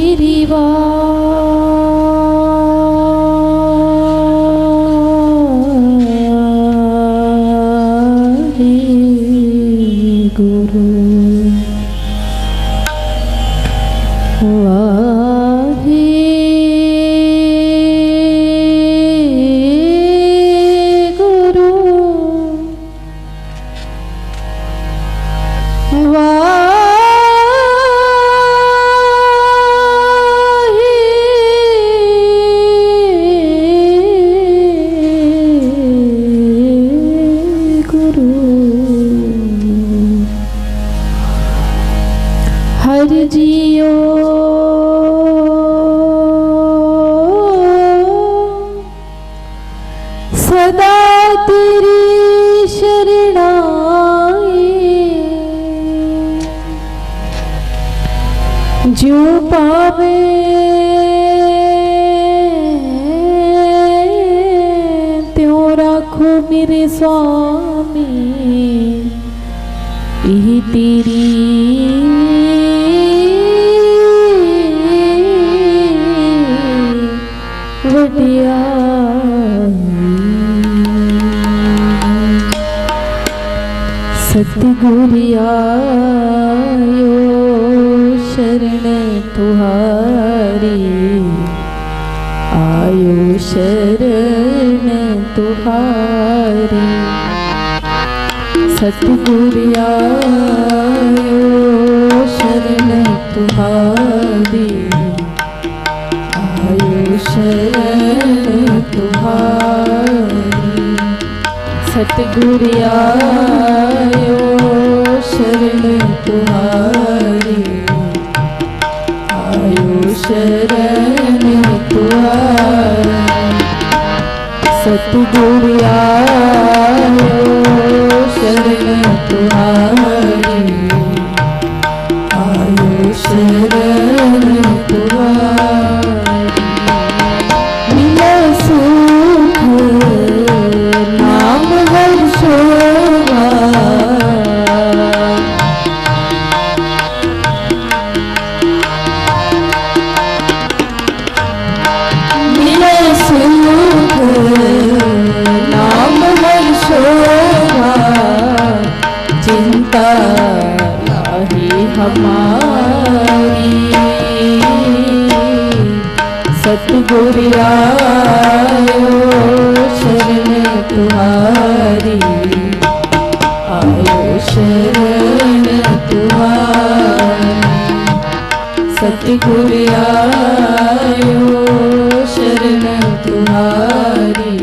तेरी वारी गुरु वारी गुरु हर जियो सदा तेरी शरणाई जो पावे त्यों राखो मेरे स्वामी यही तेरी सतगुरियायो शरण तुहारी आयो शरण तुहारी सतगुरियायो शरण तुहारी आयो शरण तुहारी सतगुरियायो शरण तुहारी आयो शरण तुहारी सतगुरियायो शरण तुहारी आयो शरण तुहारी मिला सुख नाम हर्षोगा मिला सुख नाम हर्षोगा चिंता लाही हमारी सतगुरियायो शरण तुहारी आयो शरण तुहारी सतगुरियायो शरण तुहारी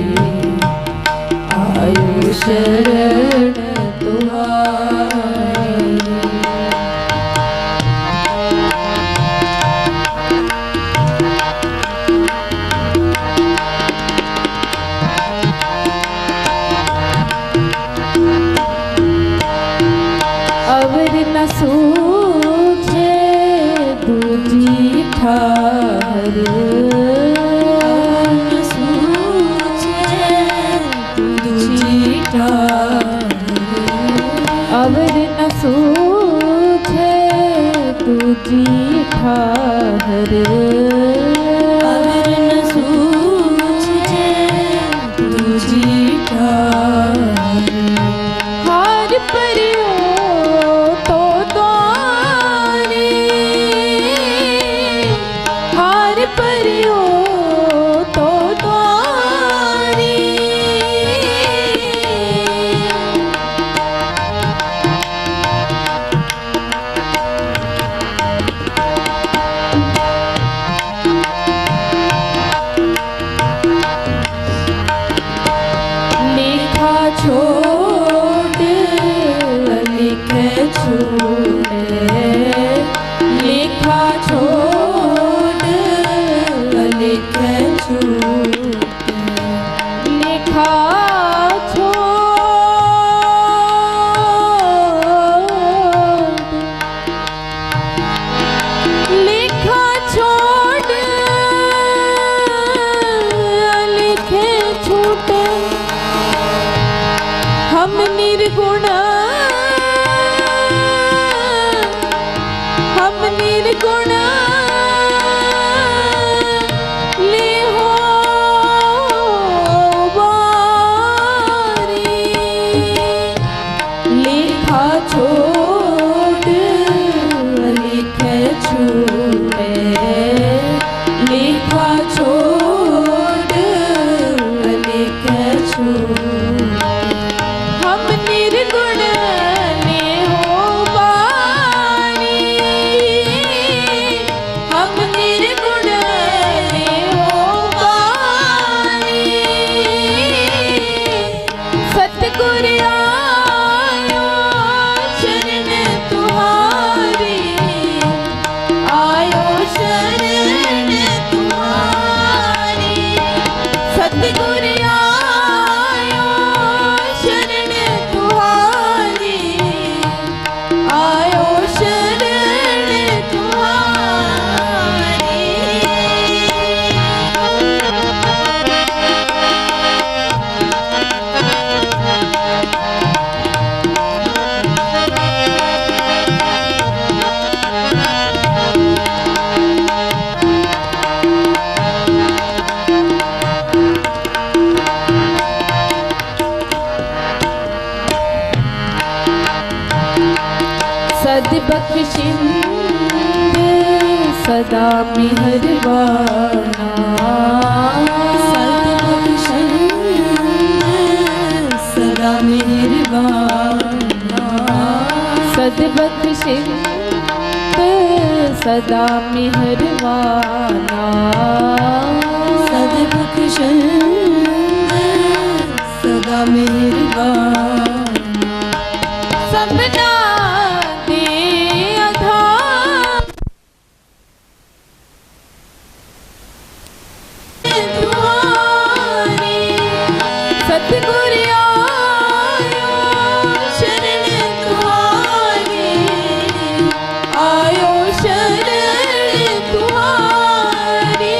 आयो शरण तुहारी अवर न सूझे दूजी ठाहर न सूझे दूजी ठाहर अवर न सूझे दूजी ठाहर अवर न सूझे दूजी ठाहर हार परियो तो द्वारे हार परियो तो द्वारे सतगुर आयो शरण तुम्हारी, आयो शरण तुम्हारी। सतगुर आयो शरण तुम्हारी, आयो शरण तुम्हारी। सद्बख्शिंद सदा मेहरबाना, सद्बख्शिंद सदा मेहरबाना। सद्बख्शिंद सदा मेहरबाना, सद्बख्शिंद सदा मेहरबाना। सबना सतगुर आयो शरण तुम्हारी, आयो शरण तुम्हारी,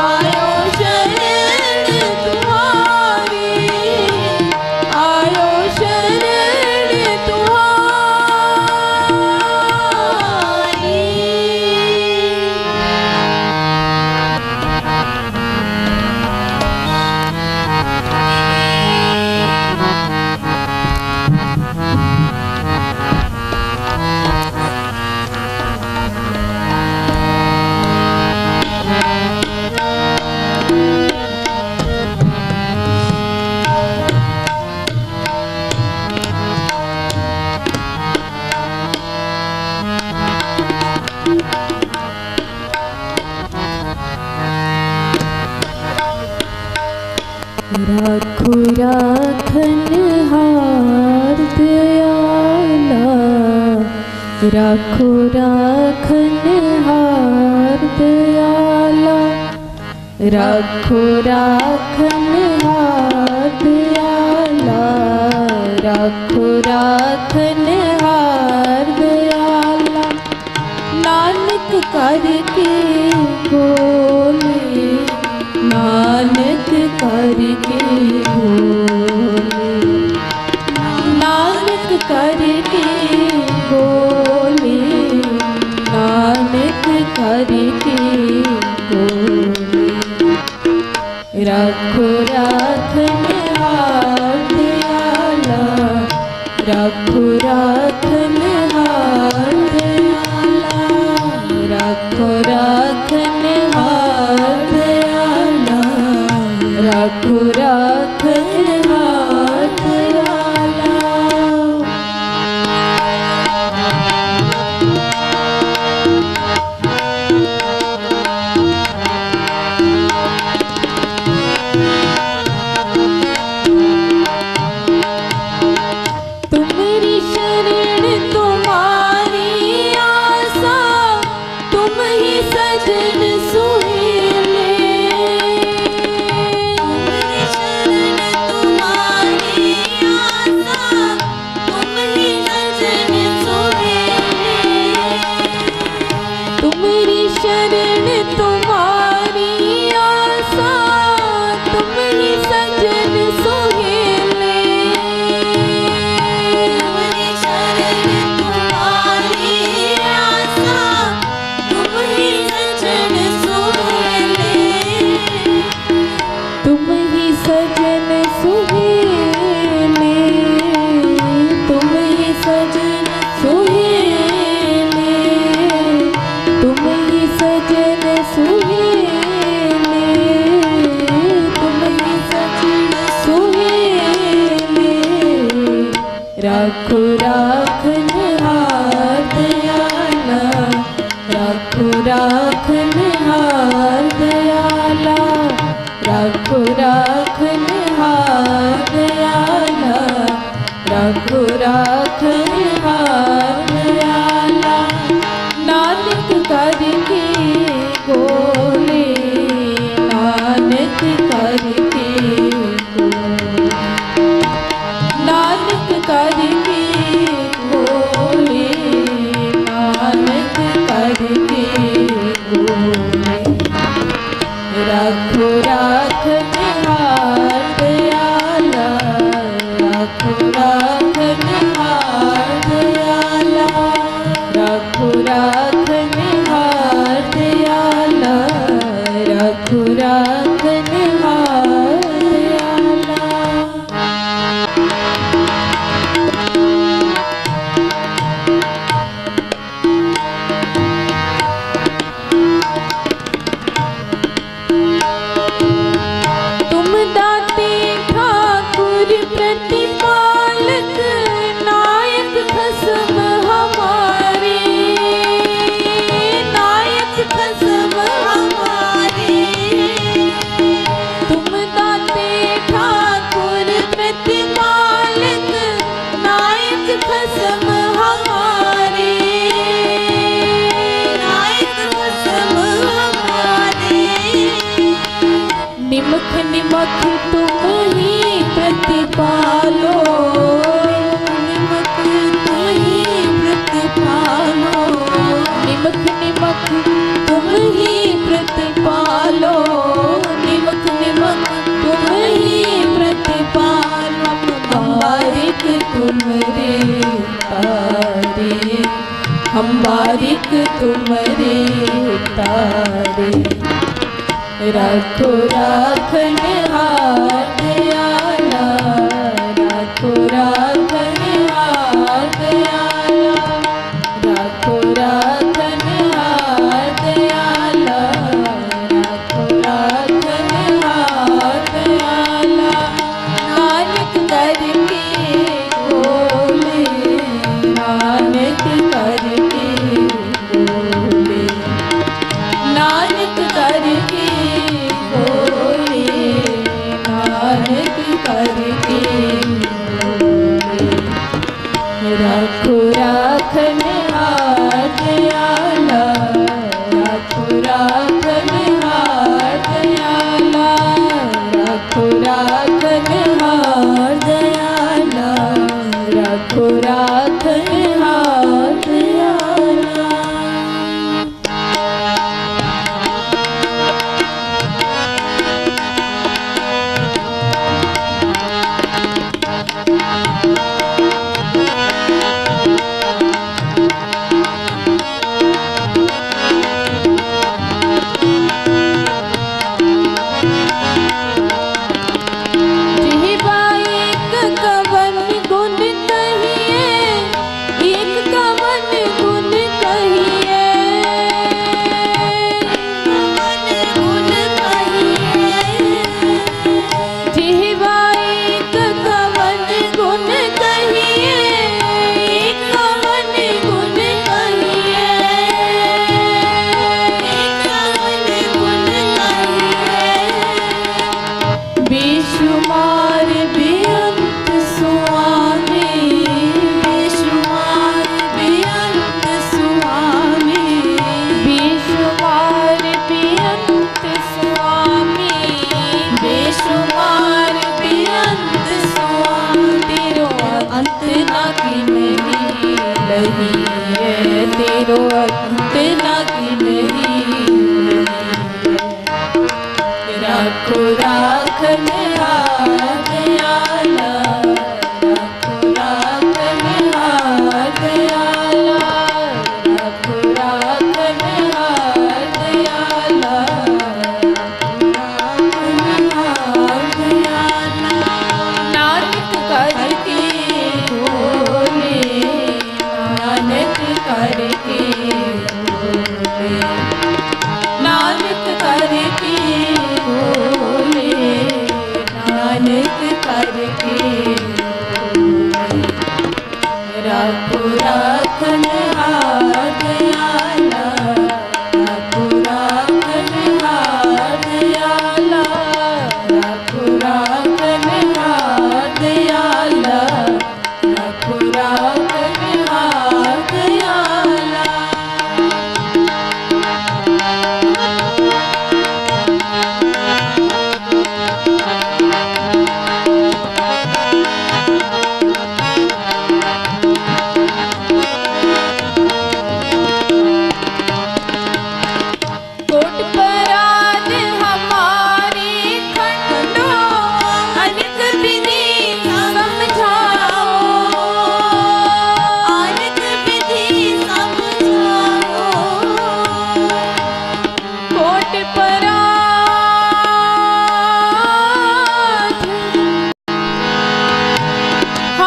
आयो शरण तुम्हारी, आयो शरण तुम्हारी। राखो राखनहार दयाला, राखो राखनहार दयाला, राखो राखनहार दयाला, राखो राखनहार दयाला। नानक करके बोले, नानक करके बोले, नानक करके बोले, नानक करके बोले। राखो राखनहार दयाला, राखो राखनहार दयाला, राखो राखनहार दयाला, राखो राखनहार दयाला। तुम्हारी शरण तुम्हारी आसा, तुम ही सजन सुहेले। तुम्हारी शरण तुम्हारी आसा, तुम ही सजन सुहेले। तुम्हारी शरण तुम्हारी आसा, तुम ही सजन सुहेले। तुम्हारी शरण तुम्हारी आसा, तुम ही सजन सुहेले। तुम ही सजन सुहेले, तुम ही सजन सुहेले, तुम ही सजन सुहेले, तुम ही सजन सुहेले। राखो राखनहार दयाला, राखो राखनहार दयाला, राखो राखनहार दयाला। रखो राखनहार दयाला, नानक करके बोले, नानक करके नानक करके बोले, नानक करके बोले, रखो राखनहार दयाला, रखो राखनहार दयाला, रखो राखनहार दयाला, रखो राखनहार दयाला। तुम दाते ठाकुर प्रतिपालक, नायक खसम हमारे, नायक खसम हमारे। तुम दाते ठाकुर प्रतिपालक, नायक खसम हमारे, नायक खसम हमारे। निमख निमख तुम ही प्रतिपालो, निमख तुम ही प्रतिपालो, निमख निमख तुम ही प्रतिपालो, निमख निमख तुम ही प्रतिपालो। हम बारिक तुम रे तारे, हम बारिक तुम रे तारे, रखो राखनहार दयाला, रखो राखनहार दयाला, रखो राखनहार दयाला, रखो राखनहार दयाला। नानक करके बोले, नानक करके बोले, नानक करके बोले, नानक करके बोले, रखो राखनहार दयाला, रखो राखनहार दयाला, रखो राखनहार दयाला, रखो राखनहार दयाला। तेरो अंत ना की नहीं, रखो राखनहार दयाला, रखो राखनहार दयाला, रखो राखनहार दयाला, राखनहार दयाला। नानक करके बोले, नानक करके बोले, नानक करके बोले,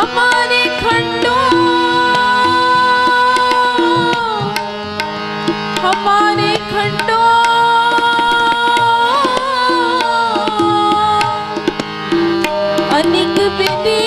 हमारे खंडों हमारे खंडों अनिक विधि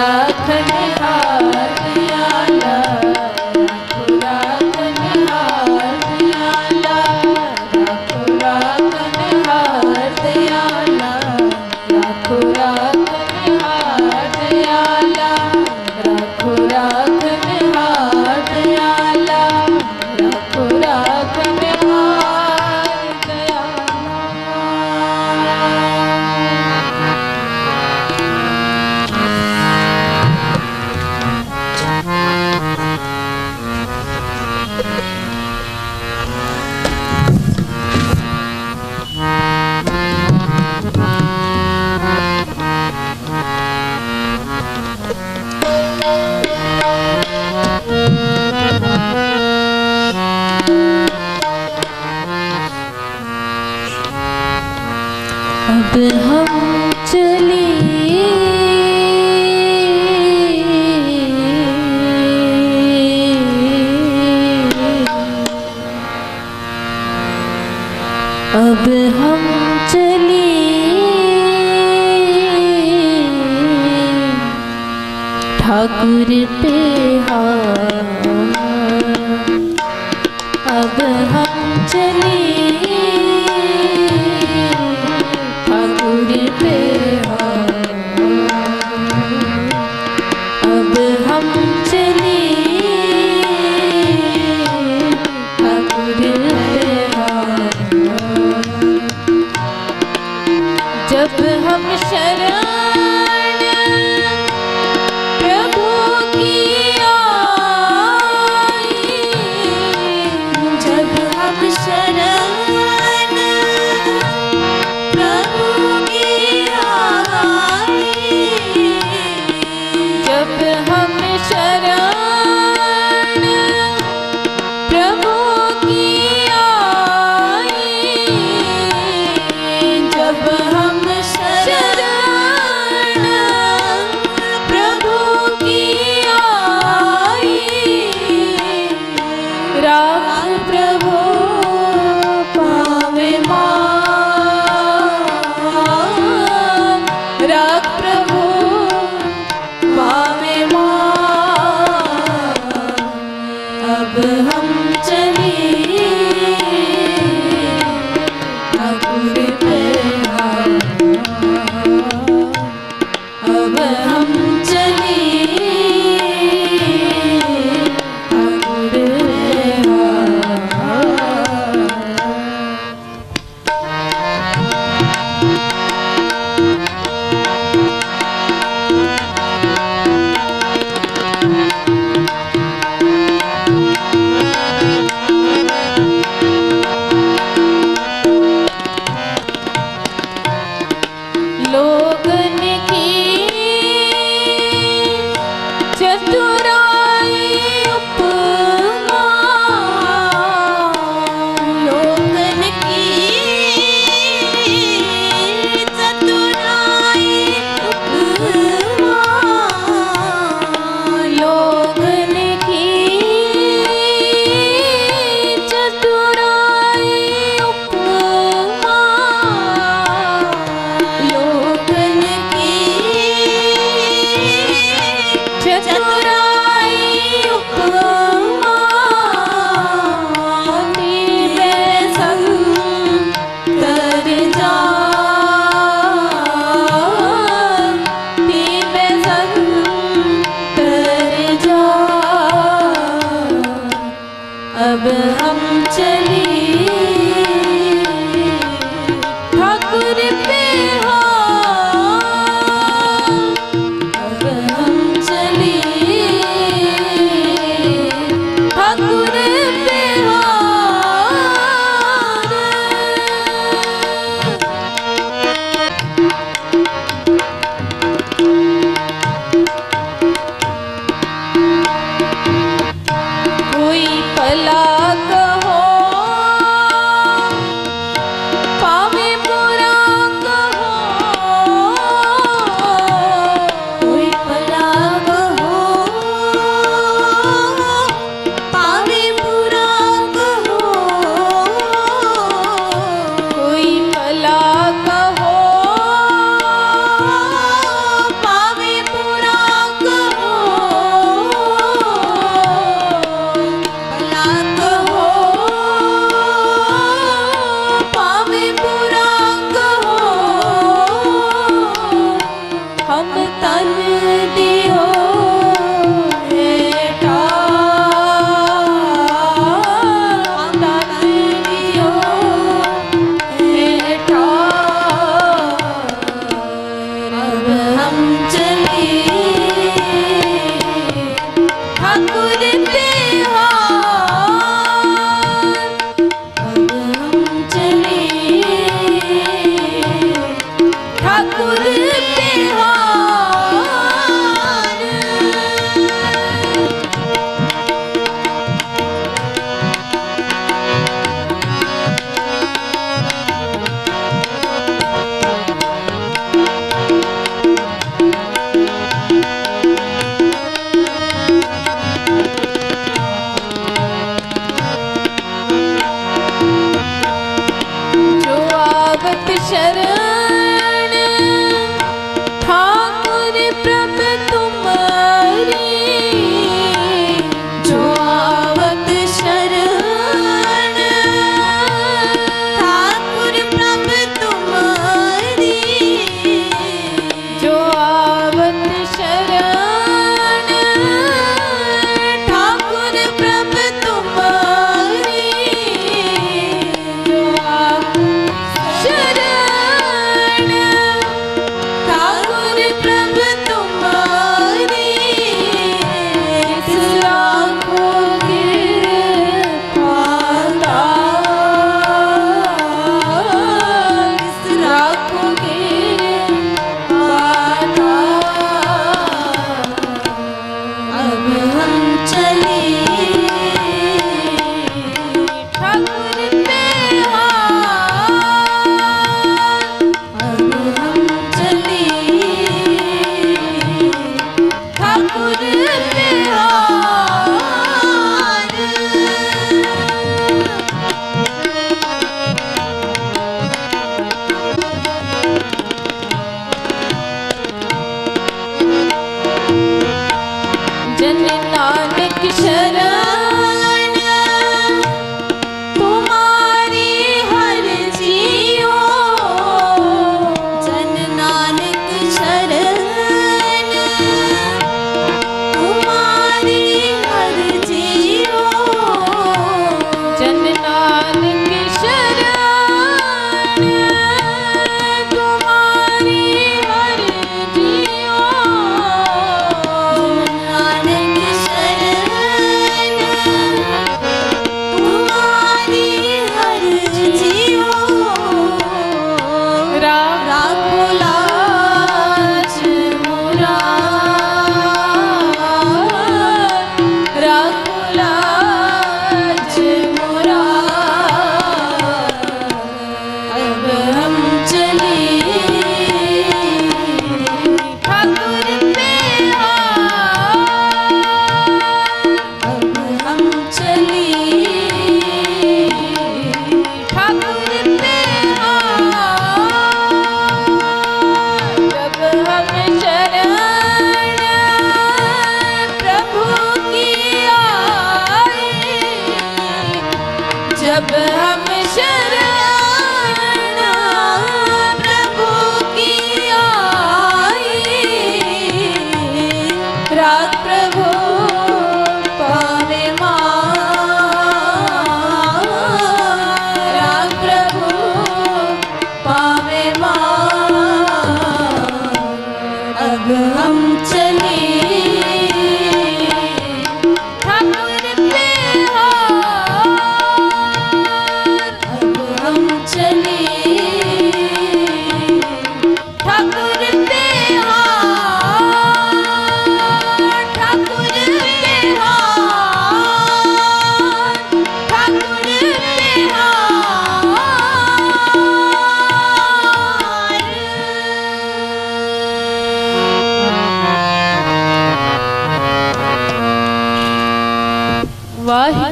राखो राखन हाथ आला, राखो राखन हाथ आला, राखो राखन हाथ आला, राखो राखन हाथ आला, राखो राखन हाथ आला, राखो राखन हाथ अब हम चले अब हम चले ठाकुर पे अब हम चले जब हम शरण प्रभु की आए, जब हम शरण प्रभु की आए, जब हम शरण प्रभु की आए, जब हम शरण प्रभु की आए, राख प्रभु पावे मान, राख प्रभु पावे मान। अब हम चले ठाकुर पे हाथ, अब हम चले ठाकुर पे लोगन की चतुराई उपमा, लोगन की चतुराई उपमा, लोगन की चतुराई उपमा, लोगन की चतुराई उपमा, नीवे संग कर जा, नीवे संग कर जा। अब हम चले ठाकुर पे हाथ, अब हम चले ठाकुर पे हाथ। कोई भला कहो पावे बुरा कहो, कोई भला कहो पावे बुरा कहो, कोई भला कहो पावे बुरा कहो, भला कहो पावे बुरा कहो। हम तन दियो बेटा हम तन दियो बेटा, अब हम चले ठाकुर पे हाथ, अब हम चले ठाकुर पे हाथ। जो आवत शरण ठाकुर प्रभ तुम्हारी, जो आवत शरण ठाकुर प्रभ तुम्हारी, जो आवत शरण ठाकुर प्रभ तुम्हारी, जो आवत शरण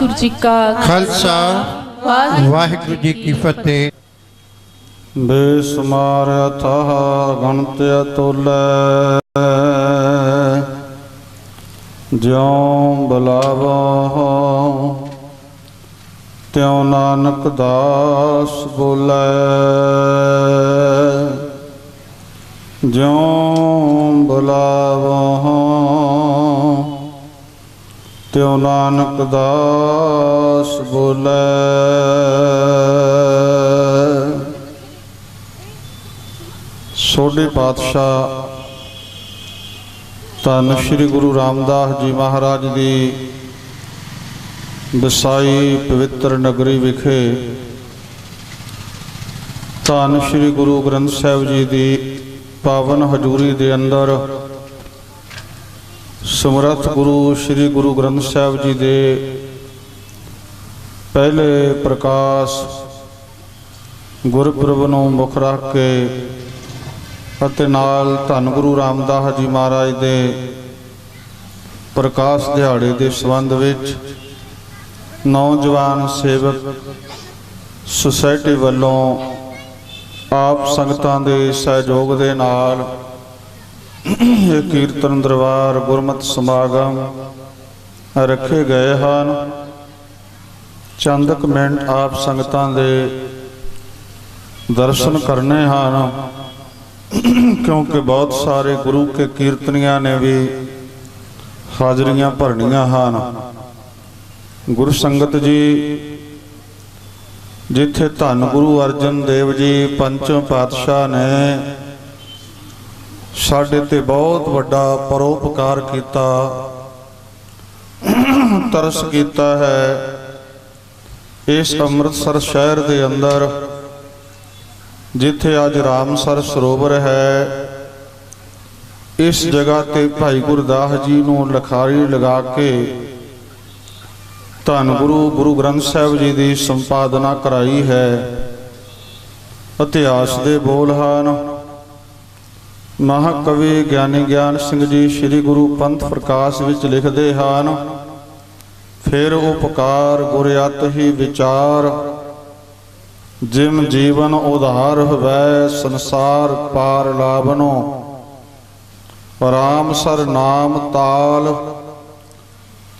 वाहिगुरु जी का खालसा वाहिगुरु वाहिगुरु जी की फतेह। बेसुमार अथाह गणत अतुलै, ज्यों बुलावो त्यों नानक दास बोलै, ज्यों बुलावो त्यों नानक दास बोलै। सोढ़े पातशाह धन श्री गुरु रामदास जी महाराज की बसाई पवित्र नगरी विखे धन श्री गुरु ग्रंथ साहिब जी की पावन हजूरी के अंदर समर्थ गुरु श्री गुरु ग्रंथ साहिब जी के पहले प्रकाश गुरपुरब नूं मुख रख के ਅਤੇ ਨਾਲ ਧੰਨ ਗੁਰੂ ਰਾਮਦਾਸ ਜੀ ਮਹਾਰਾਜ ਦੇ ਪ੍ਰਕਾਸ਼ ਦਿਹਾੜੇ ਦੇ ਸੰਬੰਧ ਵਿੱਚ ਨੌਜਵਾਨ ਸੇਵਕ ਸੁਸਾਇਟੀ ਵੱਲੋਂ ਆਪ ਸੰਗਤਾਂ ਦੇ ਸਹਿਯੋਗ ਦੇ ਨਾਲ ਇਹ ਕੀਰਤਨ ਦਰਬਾਰ ਗੁਰਮਤਿ ਸਮਾਗਮ ਰੱਖੇ ਗਏ ਹਨ। ਚੰਦ ਕੁ ਮਿੰਟ ਆਪ ਸੰਗਤਾਂ ਦੇ दर्शन करने हैं, क्योंकि बहुत सारे गुरु के कीर्तनिया ने भी हाजरियां भरनिया हैं। गुरु संगत जी जिथे धन गुरु अर्जन देव जी पंचम पातशाह ने साडे ते बहुत वड्डा परोपकार किया, तरस किया है। इस अमृतसर शहर के अंदर जिथे अज रामसर सरोवर है, इस जगह ते भाई गुरदास जी नूं लखारी लगा के धन गुरु गुरु ग्रंथ साहिब जी की संपादना कराई है। इतिहास के बोल हैं, महाकवि ज्ञानी ज्ञान सिंह जी श्री गुरु पंथ प्रकाश विच लिखते हैं, फिर उपकार गुर अत ही विचार, जिम जीवन उधार होवै संसार पार लावनो, राम सर नाम ताल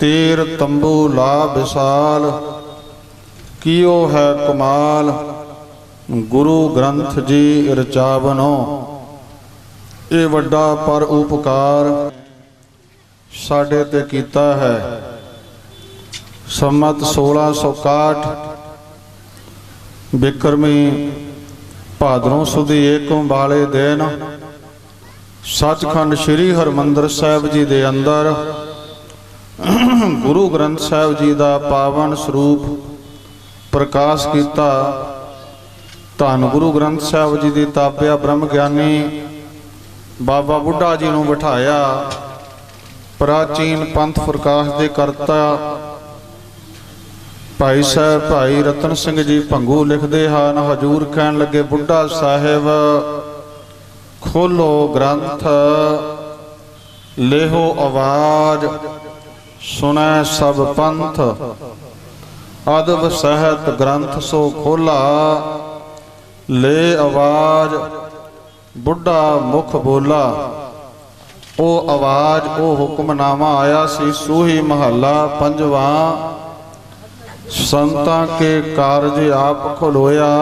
तीर तंबू ला विशाल, कियो है कमाल गुरु ग्रंथ जी रचावनो। ये वड्डा पर उपकार साडे ते कीता है। सम्मत 1661 बिक्रमी भादरों सुदी एकम वाले दिन सचखंड श्री हरमंदर साहिब जी दे अंदर गुरु ग्रंथ साहिब जी का पावन स्वरूप प्रकाश किया। धन गुरु ग्रंथ साहिब जी की ताबिया ब्रह्म ज्ञानी बाबा बुढ़ा जी नूं बिठाया। प्राचीन पंथ प्रकाश के करता भाई साहब भाई रतन सिंह जी भंगू लिखते हैं, हजूर कहन लगे बुढ़ा साहिब खोलो ग्रंथ लेहो आवाज, सुनै सब पंथ अदब सहत ग्रंथ सो खोला, ले आवाज बुढ़ा मुख बोला। ओ आवाज ओ हुक्मनामा आया सी सूही महला पंजवा, संतां के कारज आप खोलोया,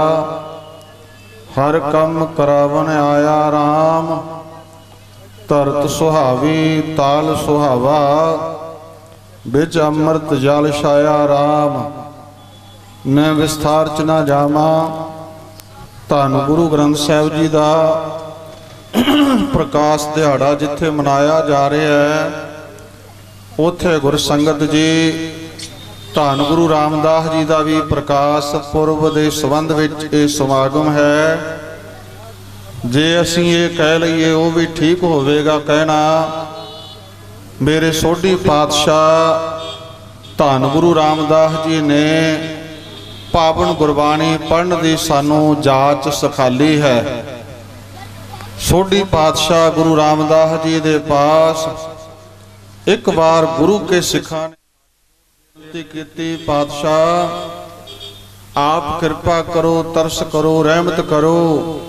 हर कम करावन आया राम, धरत सुहावी ताल सुहावा, बिच अमृत जल छाया राम। मैं विस्तार च ना जावा। धन गुरु ग्रंथ साहिब जी का प्रकाश दिहाड़ा जिथे मनाया जा रहा है, उथे गुरसंगत जी धन गुरु रामदास जी का भी प्रकाश पुरब के संबंध में ये समागम है। जे असी ये कह लीए वो भी ठीक होवेगा कहना। मेरे सोढ़ी पातशाह धन गुरु रामदास जी ने पावन गुरबाणी पढ़न की सानू जाच सिखाली है। सोढ़ी पातशाह गुरु रामदास जी के पास एक बार गुरु के सिखा ने ਬੇਨਤੀ ਕੀਤੀ, ਪਾਤਸ਼ਾਹ ਆਪ ਕਿਰਪਾ ਕਰੋ, ਤਰਸ ਕਰੋ, ਰਹਿਮਤ ਕਰੋ,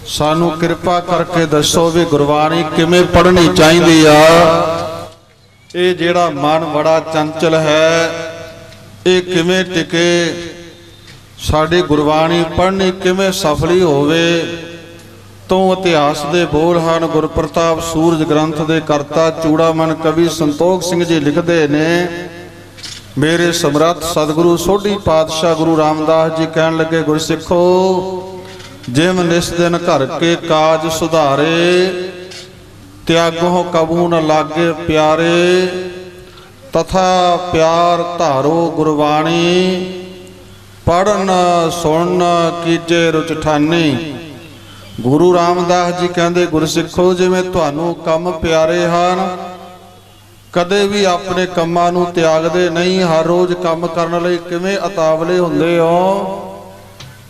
ਸਾਨੂੰ ਕਿਰਪਾ ਕਰਕੇ ਦੱਸੋ ਵੀ ਗੁਰਬਾਣੀ ਕਿਵੇਂ ਪੜ੍ਹਨੀ ਚਾਹੀਦੀ ਆ। ਇਹ ਜਿਹੜਾ ਮਨ ਬੜਾ ਚੰਚਲ ਹੈ, ਇਹ ਕਿਵੇਂ ਟਿਕੇ, ਸਾਡੀ ਗੁਰਬਾਣੀ ਪੜ੍ਹਨੀ ਕਿਵੇਂ ਸਫਲੀ ਹੋਵੇ। ਤੋਂ ਇਤਿਹਾਸ ਦੇ ਬੋਲ ਹਨ। ਗੁਰਪ੍ਰਤਾਪ ਸੂਰਜ ਗ੍ਰੰਥ ਦੇ ਕਰਤਾ ਚੂੜਾਮਨ ਕਵੀ ਸੰਤੋਖ ਸਿੰਘ ਜੀ ਲਿਖਦੇ ਨੇ, ਮੇਰੇ ਸਮਰੱਥ ਸਤਿਗੁਰੂ ਸੋਢੀ ਪਾਤਸ਼ਾਹ ਗੁਰੂ ਰਾਮਦਾਸ ਜੀ ਕਹਿਣ ਲੱਗੇ, ਗੁਰਸਿੱਖੋ ਜਿਮ ਨਿਸ ਦਿਨ ਘਰ ਕੇ ਕਾਜ ਸੁਧਾਰੇ, ਤਿਆਗੋ ਕਬੂ ਨ ਲਾਗੇ ਪਿਆਰੇ, ਤਥਾ ਪਿਆਰ ਧਾਰੋ ਗੁਰਬਾਣੀ, ਪੜਨ ਸੁਣ ਕੀਜੇ ਰੁਚਠਾਨੀ। ਗੁਰੂ ਰਾਮਦਾਸ ਜੀ ਕਹਿੰਦੇ, ਗੁਰਸਿੱਖੋ ਜਿਵੇਂ ਤੁਹਾਨੂੰ ਕੰਮ ਪਿਆਰੇ ਹਨ, ਕਦੇ ਵੀ ਆਪਣੇ ਕੰਮਾਂ ਨੂੰ ਤਿਆਗਦੇ ਨਹੀਂ, ਹਰ ਰੋਜ਼ ਕੰਮ ਕਰਨ ਲਈ ਕਿਵੇਂ ਉਤਾਵਲੇ ਹੁੰਦੇ ਹੋ,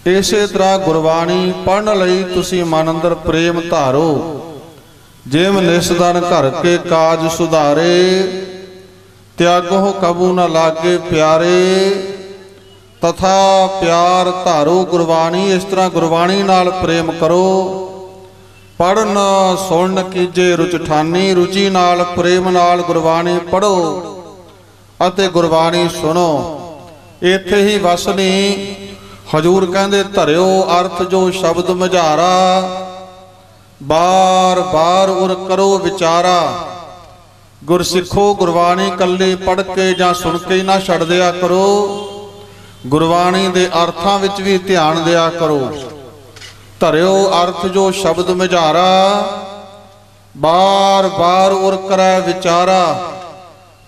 ਇਸੇ ਤਰ੍ਹਾਂ ਗੁਰਬਾਣੀ ਪੜ੍ਹਨ ਲਈ ਤੁਸੀਂ ਮਨ ਅੰਦਰ ਪ੍ਰੇਮ ਧਾਰੋ। ਜਿਮ ਨਿਸਦਨ ਘਰ ਕੇ ਕਾਜ ਸੁਧਾਰੇ, ਤਿਆਗੋ ਕਬੂ ਨ ਲਾਗੇ ਪਿਆਰੇ, ਤਥਾ ਪਿਆਰ ਧਾਰੋ ਗੁਰਬਾਣੀ। ਇਸ ਤਰ੍ਹਾਂ ਗੁਰਬਾਣੀ ਨਾਲ ਪ੍ਰੇਮ ਕਰੋ। ਪੜਨ ਸੁਣ ਕੀਜੇ ਰੁਚਠਾਨੀ, ਰੁਚੀ ਨਾਲ ਪ੍ਰੇਮ ਨਾਲ ਗੁਰਬਾਣੀ ਪੜੋ ਅਤੇ ਗੁਰਬਾਣੀ ਸੁਣੋ। ਇੱਥੇ ਹੀ ਵਸਨੀ ਹਜੂਰ ਕਹਿੰਦੇ, ਧਰਿਓ ਅਰਥ ਜੋ ਸ਼ਬਦ ਮਝਾਰਾ, ਬਾਰ ਬਾਰ ਉਰ ਕਰੋ ਵਿਚਾਰਾ। ਗੁਰਸਿੱਖੋ ਗੁਰਬਾਣੀ ਕੱਲੀ ਪੜ੍ਹ ਕੇ ਜਾਂ ਸੁਣ ਕੇ ਹੀ ਨਾ ਛੱਡ ਦਿਆ ਕਰੋ, ਗੁਰਬਾਣੀ ਦੇ ਅਰਥਾਂ ਵਿੱਚ ਵੀ ਧਿਆਨ ਦਿਆ ਕਰੋ। ਧਰਿਓ ਅਰਥ ਜੋ ਸ਼ਬਦ ਮਝਾਰਾ, ਬਾਰ ਬਾਰ ਉਰ ਕਰੈ ਵਿਚਾਰਾ।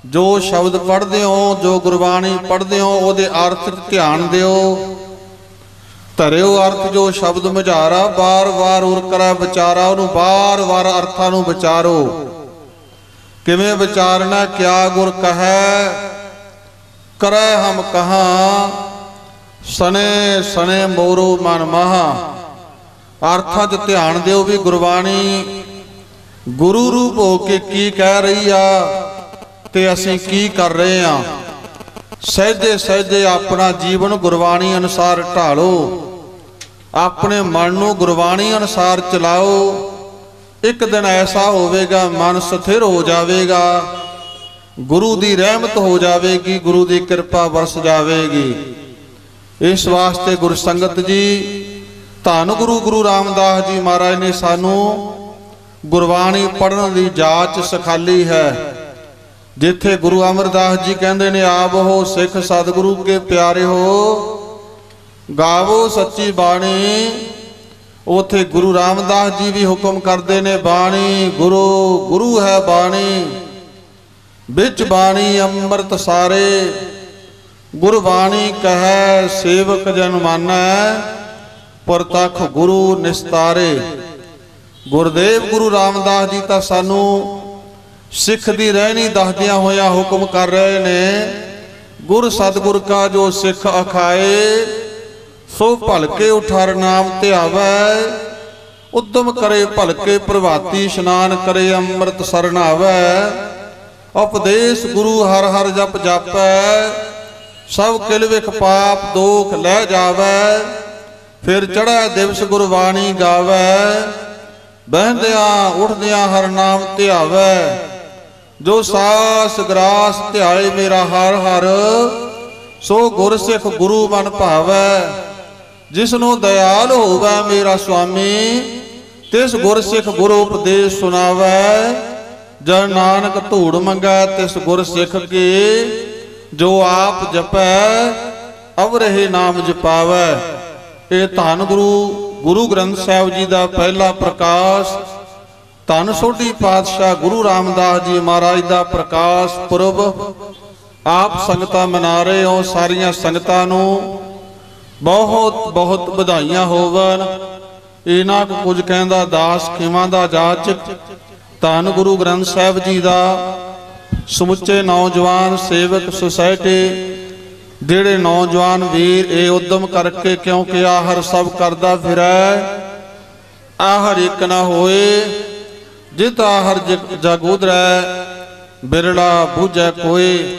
ਜੋ ਸ਼ਬਦ ਪੜ੍ਹਦੇ ਹੋ, ਜੋ ਗੁਰਬਾਣੀ ਪੜ੍ਹਦੇ ਹੋ, ਉਹਦੇ ਅਰਥ 'ਚ ਧਿਆਨ ਦਿਓ। ਧਰਿਓ ਅਰਥ ਜੋ ਸ਼ਬਦ ਮਝਾਰਾ, ਬਾਰ ਬਾਰ ਉਰ ਕਰੈ ਵਿਚਾਰਾ। ਉਹਨੂੰ ਬਾਰ ਬਾਰ ਅਰਥਾਂ ਨੂੰ ਵਿਚਾਰੋ। ਕਿਵੇਂ ਵਿਚਾਰਨਾ? ਕਿਆ ਗੁਰ ਕਹੈ ਕਰੈ ਹਮ ਕਹਾਂ, ਸਨੇ ਸਨੇ ਮੋਰੋ ਮਨ ਮਹਾ। ਅਰਥਾਂ 'ਚ ਧਿਆਨ ਦਿਓ ਵੀ ਗੁਰਬਾਣੀ ਗੁਰੂ ਰੂਪ ਹੋ ਕੇ ਕੀ ਕਹਿ ਰਹੀ ਆ ਤੇ ਅਸੀਂ ਕੀ ਕਰ ਰਹੇ ਆ। ਸਹਿਜੇ ਸਹਿਜੇ ਆਪਣਾ ਜੀਵਨ ਗੁਰਬਾਣੀ ਅਨੁਸਾਰ ਢਾਲੋ, ਆਪਣੇ ਮਨ ਨੂੰ ਗੁਰਬਾਣੀ ਅਨੁਸਾਰ ਚਲਾਓ। ਇੱਕ ਦਿਨ ਐਸਾ ਹੋਵੇਗਾ ਮਨ ਸਥਿਰ ਹੋ ਜਾਵੇਗਾ, ਗੁਰੂ ਦੀ ਰਹਿਮਤ ਹੋ ਜਾਵੇਗੀ, ਗੁਰੂ ਦੀ ਕਿਰਪਾ ਵਰਸ ਜਾਵੇਗੀ। ਇਸ ਵਾਸਤੇ ਗੁਰ ਸੰਗਤ ਜੀ, ਧੰਨ ਗੁਰੂ ਰਾਮਦਾਸ ਜੀ ਮਹਾਰਾਜ ਨੇ ਸਾਨੂੰ ਗੁਰਬਾਣੀ ਪੜ੍ਹਨ ਦੀ ਜਾਚ ਸਿਖਾਲੀ ਹੈ। ਜਿੱਥੇ ਗੁਰੂ ਅਮਰਦਾਸ ਜੀ ਕਹਿੰਦੇ ਨੇ, ਆਪ ਹੋ ਸਿੱਖ ਸਤਿਗੁਰੂ ਕੇ ਪਿਆਰੇ ਹੋ, ਗਾਵੋ ਸੱਚੀ ਬਾਣੀ, ਉਥੇ ਗੁਰੂ ਰਾਮਦਾਸ ਜੀ ਵੀ ਹੁਕਮ ਕਰਦੇ ਨੇ, ਬਾਣੀ ਗੁਰੂ ਗੁਰੂ ਹੈ ਬਾਣੀ, ਵਿੱਚ ਬਾਣੀ ਅੰਮ੍ਰਿਤ ਸਾਰੇ। ਗੁਰਬਾਣੀ ਕਹੈ ਸੇਵਕ ਜਨ ਮਾਨੈ, ਪ੍ਰਤੱਖ ਗੁਰੂ ਨਿਸਤਾਰੇ। ਗੁਰਦੇਵ ਗੁਰੂ ਰਾਮਦਾਸ ਜੀ ਤਾਂ ਸਾਨੂੰ ਸਿੱਖ ਦੀ ਰਹਿਣੀ ਦੱਸਦਿਆਂ ਹੋਇਆ ਹੁਕਮ ਕਰ ਰਹੇ ਨੇ, ਗੁਰ ਸਤਿਗੁਰ ਕਾ ਜੋ ਸਿੱਖ ਅਖਾਏ, ਸੋ ਭਲਕੇ ਉਠਾਰ ਨਾਮ ਧਿਆਵੈ, ਉਦਮ ਕਰੇ ਭਲਕੇ ਪ੍ਰਭਾਤੀ, ਇਸ਼ਨਾਨ ਕਰੇ ਅੰਮ੍ਰਿਤ ਸਰਨਾਵੈ। ਉਪਦੇਸ਼ ਗੁਰੂ ਹਰ ਹਰ ਜਪ ਜਾਪੈ, ਸਭ ਕਿਲ ਵਿਖ ਪਾਪ ਦੋਖ ਲੈ ਜਾਵੈ। ਫਿਰ ਚੜ੍ਹੈ ਦਿਵਸ ਗੁਰਬਾਣੀ ਗਾਵੈ, ਬਹਿੰਦਿਆਂ ਉੱਠਦਿਆਂ ਹਰ ਨਾਮ ਧਿਆਵੈ। ਜੋ ਸਾਸ ਗਰਾਸ ਧਿਆਏ ਮੇਰਾ ਹਰ ਹਰ, ਸੋ ਗੁਰ ਸਿੱਖ ਗੁਰੂ ਮਨ ਭਾਵੈ। ਜਿਸਨੂੰ ਦਇਆਲ ਹੋਵੈ ਮੇਰਾ ਸੁਆਮੀ, ਤਿਸ ਗੁਰ ਸਿੱਖ ਗੁਰੂ ਉਪਦੇਸ਼ ਸੁਣਾਵੈ। ਜਨ ਨਾਨਕ ਧੂੜ ਮੰਗੈ ਤਿਸ ਗੁਰ ਸਿੱਖ ਕੀ, ਜੋ ਆਪ ਜਪੈ ਅਵਰਹਿ ਨਾਮ ਜਪਾਵੈ। ਇਹ ਧੰਨ ਗੁਰੂ ਗ੍ਰੰਥ ਸਾਹਿਬ ਜੀ ਦਾ ਪਹਿਲਾ ਪ੍ਰਕਾਸ਼, ਧੰਨ ਸੋਢੀ ਪਾਤਸ਼ਾਹ ਗੁਰੂ ਰਾਮਦਾਸ ਜੀ ਮਹਾਰਾਜ ਦਾ ਪ੍ਰਕਾਸ਼ ਪੁਰਬ ਆਪ ਸੰਗਤਾਂ ਮਨਾ ਰਹੇ ਹੋ। ਸਾਰੀਆਂ ਸੰਗਤਾਂ ਨੂੰ ਬਹੁਤ ਬਹੁਤ ਵਧਾਈਆਂ ਹੋਵਨ। ਇਹਨਾਂ ਕੁਝ ਕਹਿੰਦਾ ਦਾਸ ਖਿਮਾ ਦਾ ਜਾਚਕ, ਧੰਨ ਗੁਰੂ ਗ੍ਰੰਥ ਸਾਹਿਬ ਜੀ ਦਾ ਸਮੁੱਚੇ ਨੌਜਵਾਨ ਸੇਵਕ ਸੁਸਾਇਟੀ, ਜਿਹੜੇ ਨੌਜਵਾਨ ਵੀਰ ਇਹ ਉਦਮ ਕਰਕੇ, ਕਿਉਂਕਿ ਆਹਰ ਸਭ ਕਰਦਾ ਫਿਰੈ, ਆਹਰ ਇੱਕ ਨਾ ਹੋਏ, ਜਿਤ ਆਹਰ ਜਗ ਉਦਰੈ, ਬਿਰਲਾ ਬੂਝੈ ਕੋਏ।